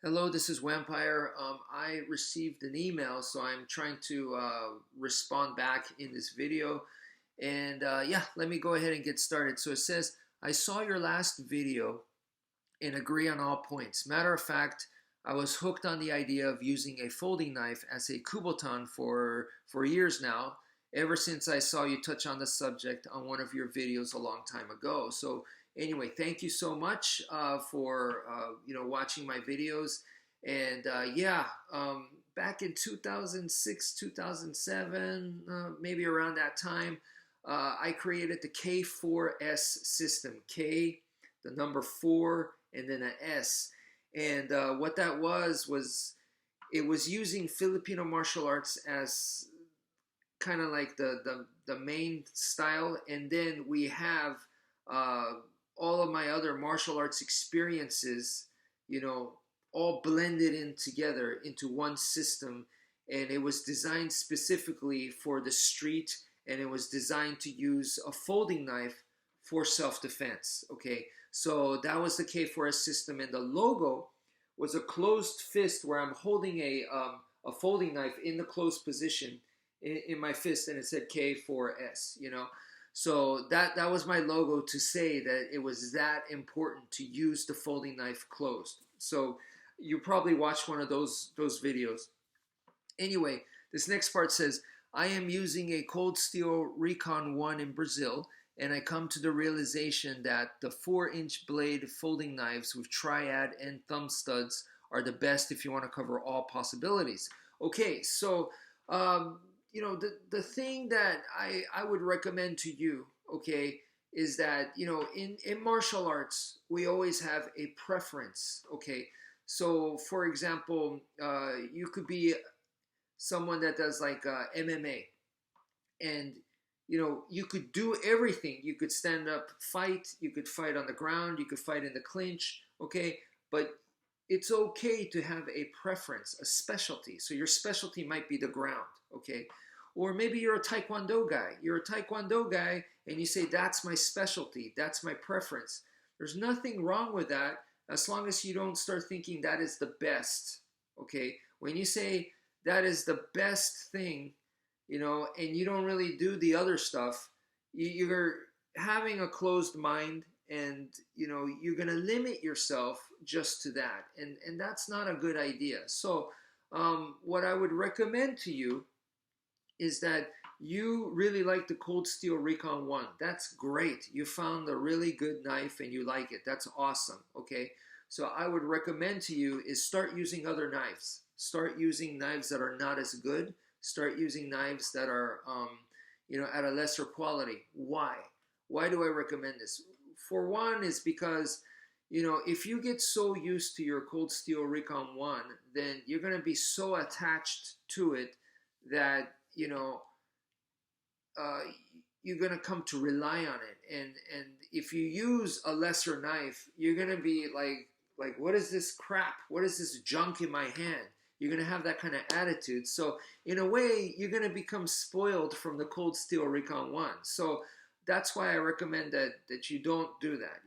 Hello, this is wmpyr. I received an email, so I'm trying to respond back in this video. And yeah, let me go ahead and get started. So it says, I saw your last video and agree on all points. Matter of fact, I was hooked on the idea of using a folding knife as a kubotan for years now, ever since I saw you touch on the subject on one of your videos a long time ago. So anyway, thank you so much for watching my videos. And yeah, back in 2006, 2007, maybe around that time, I created the K4S system. K, the number 4, and then an S. And what that was it was using Filipino martial arts as kind of like the main style, and then we have uh, all of my other martial arts experiences, you know, all blended in together into one system. And it was designed specifically for the street, and it was designed to use a folding knife for self-defense. Okay, so that was the K4S system, and the logo was a closed fist where I'm holding a folding knife in the closed position in my fist, and it said K4S, you know. So that was my logo to say that it was that important to use the folding knife closed. So you probably watched one of those videos. Anyway, this next part says, I am using a Cold Steel Recon 1 in Brazil, and I come to the realization that the 4-inch blade folding knives with triad and thumb studs are the best if you want to cover all possibilities. Okay, so the thing that I would recommend to you, okay, is that in martial arts we always have a preference. Okay, so for example, you could be someone that does like MMA, and you could do everything. You could stand up, fight. You could fight on the ground. You could fight in the clinch. Okay, but it's okay to have a preference, a specialty. So your specialty might be the ground. Okay, or maybe you're a taekwondo guy. You're a taekwondo guy, and you say that's my specialty. That's my preference. There's nothing wrong with that as long as you don't start thinking that is the best. Okay, when you say that is the best thing, and you don't really do the other stuff, you're having a closed mind, and you're going to limit yourself just to that, and that's not a good idea. So what I would recommend to you is that you really like the Cold Steel Recon 1. That's great. You found a really good knife and you like it. That's awesome. Okay, so I would recommend to you is start using other knives. Start using knives that are not as good. Start using knives that are at a lesser quality. Why? Why do I recommend this? For one is because if you get so used to your Cold Steel Recon 1, then you're going to be so attached to it that you're going to come to rely on it. And if you use a lesser knife, you're going to be like, what is this crap? What is this junk in my hand? You're going to have that kind of attitude. So in a way, you're going to become spoiled from the Cold Steel Recon 1. So that's why I recommend that you don't do that.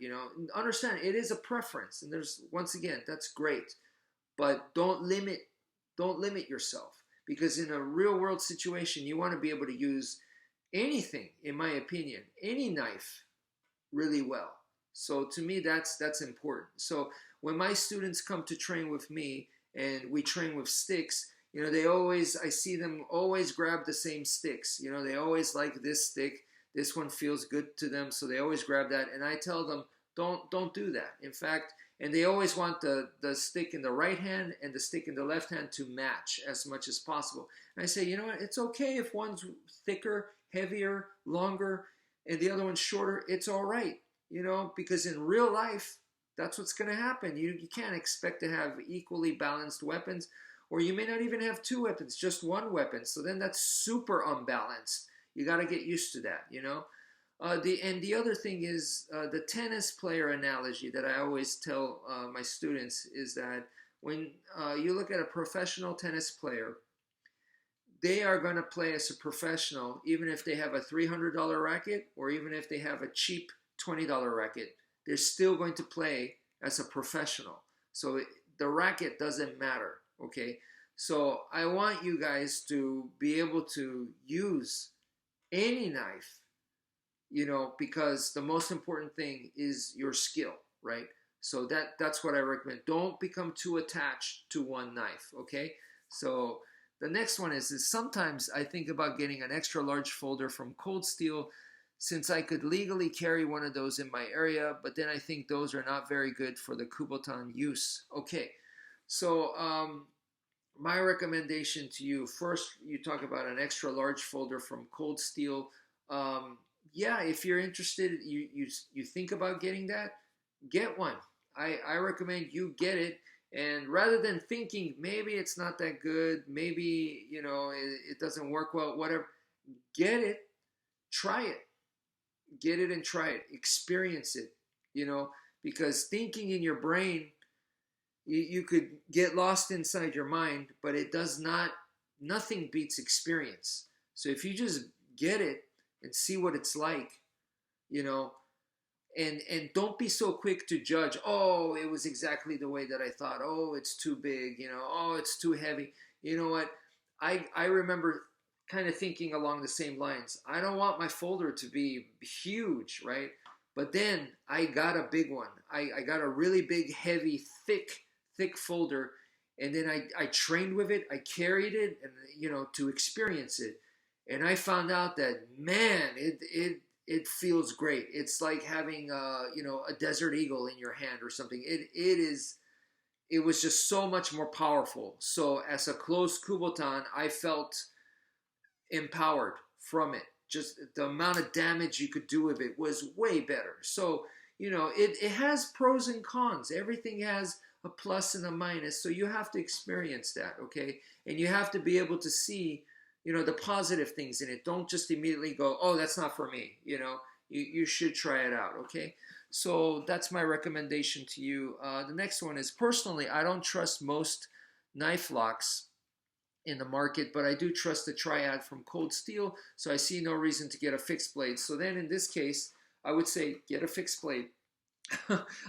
Understand it is a preference, and there's, once again, that's great, but don't limit yourself, because in a real world situation, you want to be able to use anything, in my opinion, any knife really well. So to me, that's important. So when my students come to train with me and we train with sticks, I see them always grab the same sticks. They always like this stick. This one feels good to them, so they always grab that. And I tell them, don't do that. In fact, and they always want the stick in the right hand and the stick in the left hand to match as much as possible. And I say, you know what, it's okay if one's thicker, heavier, longer, and the other one's shorter. It's all right, because in real life, that's what's going to happen. You can't expect to have equally balanced weapons, or you may not even have two weapons, just one weapon. So then that's super unbalanced. You got to get used to that, the other thing is the tennis player analogy that I always tell my students is that when you look at a professional tennis player, they are going to play as a professional, even if they have a $300 racket or even if they have a cheap $20 racket. They're still going to play as a professional. So the racket doesn't matter, okay? So I want you guys to be able to use any knife, because the most important thing is your skill, right? So that's what I recommend. Don't become too attached to one knife, okay? So the next one is sometimes I think about getting an extra large folder from Cold Steel since I could legally carry one of those in my area, but then I think those are not very good for the Kubotan use. Okay, so my recommendation to you, first you talk about an extra large folder from Cold Steel. Yeah, if you're interested, you think about getting that, get one. I recommend you get it. And rather than thinking maybe it's not that good, maybe it doesn't work well, whatever, get it, try it, get it and try it, experience it, because thinking in your brain, you could get lost inside your mind, but it does not, nothing beats experience. So if you just get it and see what it's like, you know, and don't be so quick to judge, oh, it was exactly the way that I thought, oh, it's too big, oh, it's too heavy. You know what? I remember kind of thinking along the same lines. I don't want my folder to be huge, right? But then I got a big one. I got a really big, heavy, thick folder, and then I trained with it. I carried it, and to experience it, and I found out that, man, it feels great. It's like having a Desert Eagle in your hand or something. It was just so much more powerful. So as a closed Kubotan, I felt empowered from it. Just the amount of damage you could do with it was way better. So it has pros and cons. Everything has a plus and a minus. So you have to experience that, okay? And you have to be able to see the positive things in it. Don't just immediately go, oh, that's not for me. You should try it out, okay? So that's my recommendation to you. The next one is, personally, I don't trust most knife locks in the market, but I do trust the Triad from Cold Steel, so I see no reason to get a fixed blade. So then in this case, I would say get a fixed blade.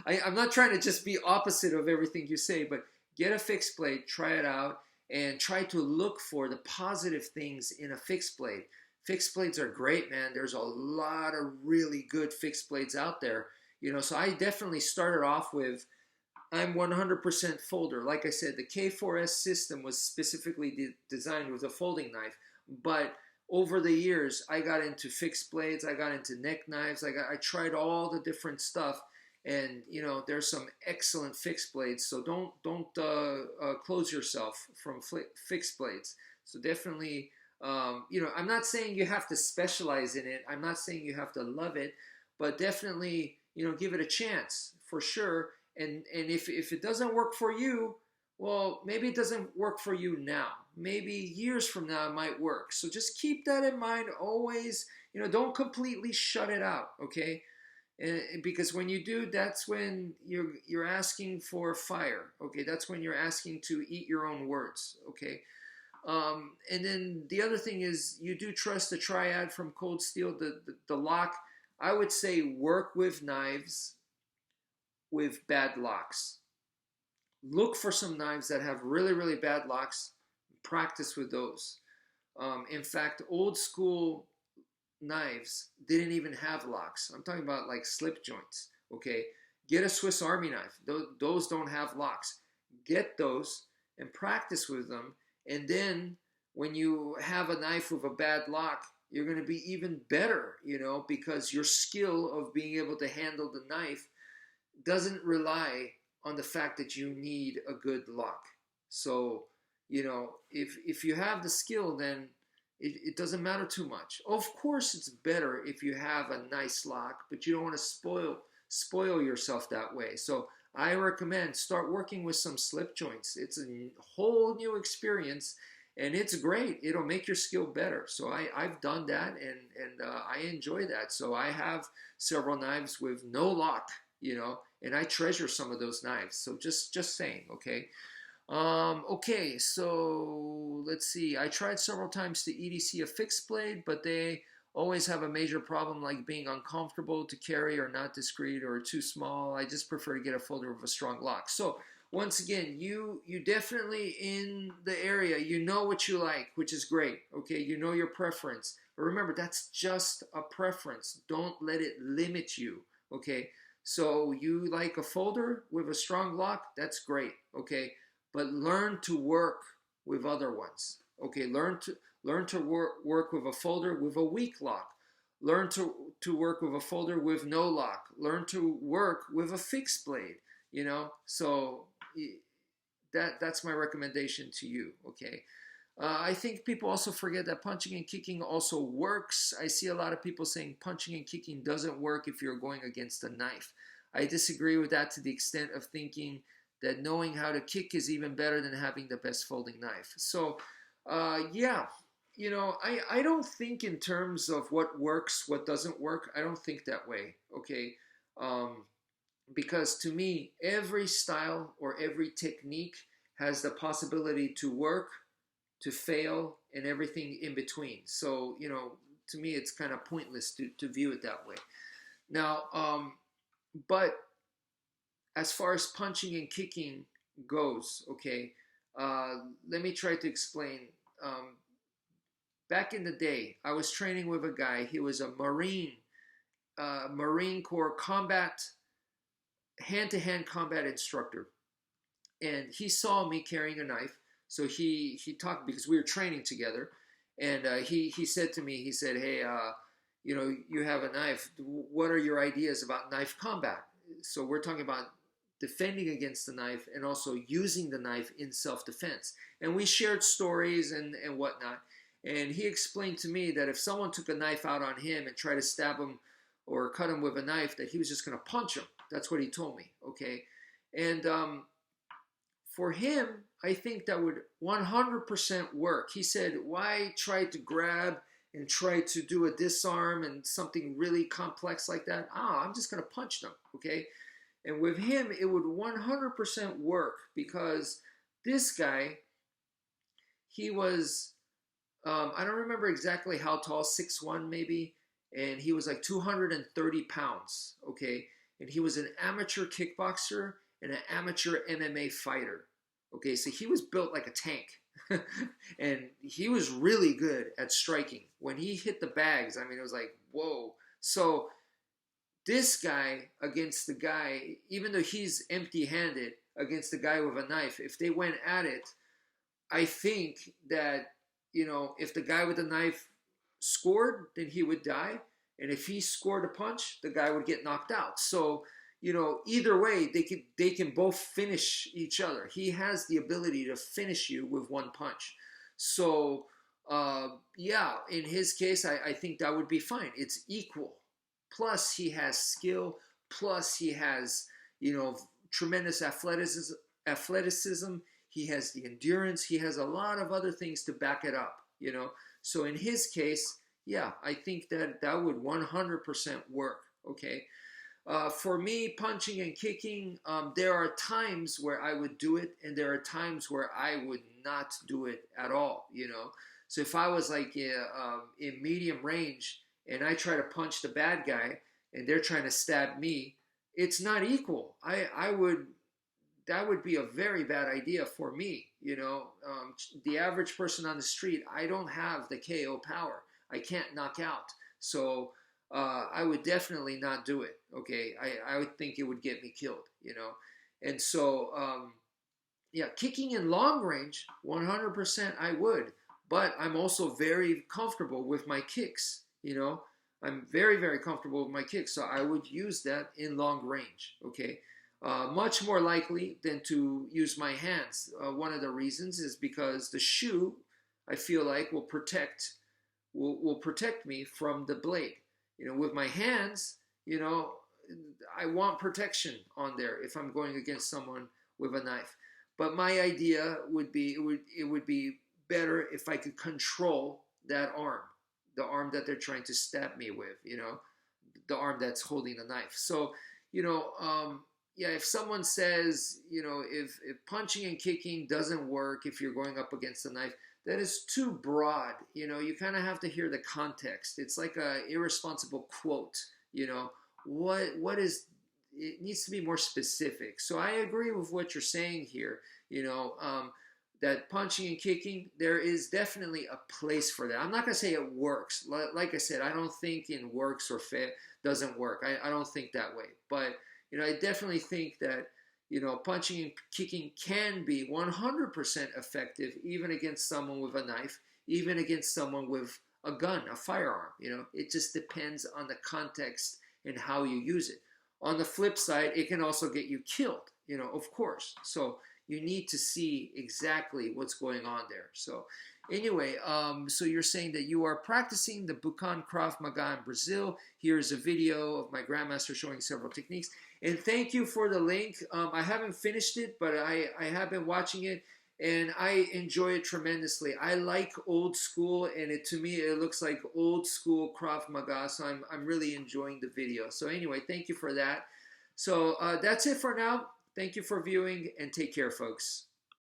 I'm not trying to just be opposite of everything you say, but get a fixed blade, try it out, and try to look for the positive things in a fixed blade. Fixed blades are great, man. There's a lot of really good fixed blades out there. So I definitely started off with, I'm 100% folder. Like I said, the K4S system was specifically designed with a folding knife. But over the years, I got into fixed blades. I got into neck knives. I tried all the different stuff. And, there's some excellent fixed blades. So don't close yourself from fixed blades. So definitely, I'm not saying you have to specialize in it. I'm not saying you have to love it. But definitely, give it a chance for sure. And if it doesn't work for you, well, maybe it doesn't work for you now. Maybe years from now it might work. So just keep that in mind always. Don't completely shut it out, okay? Because when you do, that's when you're asking for fire, okay? That's when you're asking to eat your own words, okay? And then the other thing is, you do trust the Triad from Cold Steel, the lock. I would say work with knives with bad locks. Look for some knives that have really, really bad locks. Practice with those. In fact, old school knives didn't even have locks. I'm talking about like slip joints, okay? Get a Swiss Army knife. Those don't have locks. Get those and practice with them. And then when you have a knife with a bad lock, you're going to be even better, because your skill of being able to handle the knife doesn't rely on the fact that you need a good lock. So, if you have the skill, then it doesn't matter too much. Of course, it's better if you have a nice lock, but you don't want to spoil yourself that way. So I recommend start working with some slip joints. It's a whole new experience, and it's great. It'll make your skill better. So I've done that, and I enjoy that. So I have several knives with no lock, and I treasure some of those knives. So just saying, okay? Okay, so let's see. I tried several times to EDC a fixed blade, but they always have a major problem, like being uncomfortable to carry or not discreet or too small. I just prefer to get a folder with a strong lock. So once again, you definitely in the area, you know what you like, which is great. Okay, you know your preference. But remember, that's just a preference. Don't let it limit you. Okay, so you like a folder with a strong lock, that's great. Okay, but learn to work with other ones. Okay, learn to work with a folder with a weak lock. Learn to work with a folder with no lock. Learn to work with a fixed blade. So that's my recommendation to you. Okay. I think people also forget that punching and kicking also works. I see a lot of people saying punching and kicking doesn't work if you're going against a knife. I disagree with that to the extent of thinking that knowing how to kick is even better than having the best folding knife. So, yeah, I don't think in terms of what works, what doesn't work. I don't think that way. Okay. Um, because to me, every style or every technique has the possibility to work, to fail, and everything in between. So, to me, it's kind of pointless to view it that way. Now, but as far as punching and kicking goes, okay, let me try to explain. Um, Back in the day, I was training with a guy. He was a Marine Corps combat hand-to-hand combat instructor, and he saw me carrying a knife. So he talked because we were training together, and he said to me, he said, "Hey, you have a knife. What are your ideas about knife combat?" So we're talking about defending against the knife and also using the knife in self-defense. And we shared stories and whatnot. And he explained to me that if someone took a knife out on him and tried to stab him or cut him with a knife, that he was just going to punch him. That's what he told me. Okay. And for him, I think that would 100% work. He said, why try to grab and try to do a disarm and something really complex like that? I'm just going to punch them. Okay. And with him, it would 100% work because this guy, he was, I don't remember exactly how tall, 6'1" maybe, and he was like 230 pounds, okay? And he was an amateur kickboxer and an amateur MMA fighter, okay? So he was built like a tank, and he was really good at striking. When he hit the bags, I mean, it was like, whoa. So this guy against the guy, even though he's empty-handed, against the guy with a knife, if they went at it, I think that if the guy with the knife scored, then he would die. And if he scored a punch, the guy would get knocked out. So, either way, they can both finish each other. He has the ability to finish you with one punch. So, yeah, in his case, I think that would be fine. It's equal. Plus, he has skill. Plus, he has, tremendous athleticism. He has the endurance. He has a lot of other things to back it up, So in his case, yeah, I think that would 100% work, okay? For me, punching and kicking, there are times where I would do it, and there are times where I would not do it at all, So if I was like in medium range and I try to punch the bad guy and they're trying to stab me, it's not equal. That would be a very bad idea for me. The average person on the street, I don't have the KO power. I can't knock out. So I would definitely not do it. Okay. I would think it would get me killed, And so, yeah, kicking in long range, 100% I would. But I'm also very comfortable with my kicks, I'm very, very comfortable with my kicks. So I would use that in long range. Okay. Much more likely than to use my hands. One of the reasons is because the shoe, I feel like, will protect me from the blade. With my hands, I want protection on there if I'm going against someone with a knife. But my idea would be it would be better if I could control that arm, the arm that they're trying to stab me with. The arm that's holding the knife. So, yeah, if someone says, if punching and kicking doesn't work if you're going up against a knife, that is too broad. You kind of have to hear the context. It's like a irresponsible quote. What is it needs to be more specific. So I agree with what you're saying here. You know, that punching and kicking, there is definitely a place for that. I'm not gonna say it works. Like I said, I don't think in works or doesn't work. I don't think that way. But you know, I definitely think that you know punching and kicking can be 100% effective, even against someone with a knife, even against someone with a gun, a firearm. You know, it just depends on the context and how you use it. On the flip side, it can also get you killed, you know, of course. So you need to see exactly what's going on there. So anyway, so you're saying that you are practicing the Bukan Krav Maga in Brazil. Here's a video of my grandmaster showing several techniques. And thank you for the link. I haven't finished it, but I have been watching it and I enjoy it tremendously. I like old school, and to me it looks like old school Krav Maga, so I'm really enjoying the video. So anyway, thank you for that. So that's it for now. Thank you for viewing, and take care, folks.